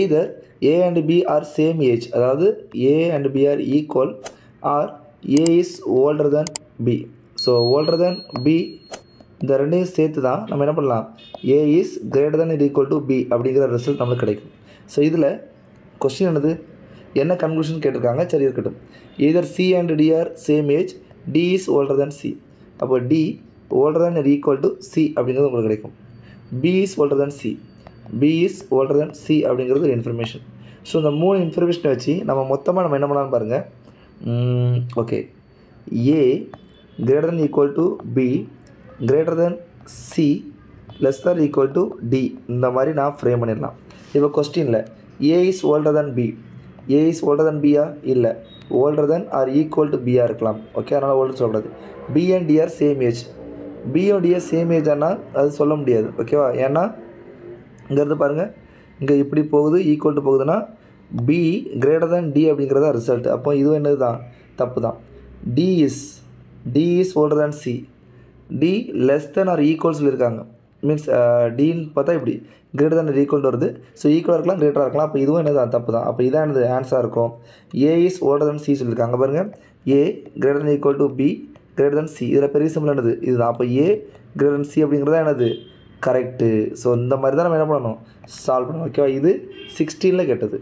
either A and B are same age, அதாவது A and B are equal or A is older than B. So older than B இந்த ரெண்டையும் சேர்த்து தான் நம்ம என்ன பண்ணலாம், A is greater than or equal to B அப்படிங்கிற result நம்மளுக்கு கிடைக்கும். ஸோ இதில் கொஸ்டின் என்னது, என்ன கன்க்ளூஷன் கேட்டிருக்காங்க, சரி இருக்கட்டும். either C and D are same age, D is older than C. அப்போ D older than or equal to C அப்படிங்கிறது உங்களுக்கு கிடைக்கும். B is older than C, B is older than C அப்படிங்கிறது ஒரு இன்ஃபர்மேஷன். ஸோ இந்த 3 இன்ஃபர்மேஷனை வச்சு நம்ம என்ன பண்ணலாம்னு பாருங்கள். Okay, A greater than equal to B greater than C less than equal to D இந்த மாதிரி நான் ஃப்ரேம் பண்ணிடலாம். இப்போ கொஸ்டினில் A is older than B, A is older than B இல்லை, older than or equal to B இருக்கலாம். Okay, அதனால் older சொல்லக்கூடாது. B and D are same age, B and D are same age ஆனால் அது சொல்ல முடியாது. ஓகேவா, ஏன்னா இங்கேருந்து பாருங்கள், இங்கே இப்படி போகுது, ஈக்குவல் டு போகுதுன்னா B greater than D அப்படிங்கிறதா ரிசல்ட். அப்போ இதுவும் என்னது தான், தப்பு தான். D is older than C, D less than or equal சொல்லியிருக்காங்க. மீன்ஸ் Dன்னு பார்த்தா இப்படி greater than or equal வருது. ஸோ ஈக்குவலாக இருக்கலாம், கிரேட்டராக இருக்கலாம். அப்போ இதுவும் என்னது தான், தப்பு தான். அப்போ இதான் என்னது ஆன்சராக இருக்கும். A is older than C சொல்லியிருக்காங்க பாருங்கள். A greater than equal to B greater than C, இதில் பெரிய சிம்பிள் என்னது இதுதான். அப்போ A greater than C அப்படிங்கிறதா என்னது கரெக்டு. ஸோ இந்த மாதிரி தான் நம்ம என்ன பண்ணணும், சால்வ் பண்ணணும். ஓகேவா, இது 16ல் கேட்டது.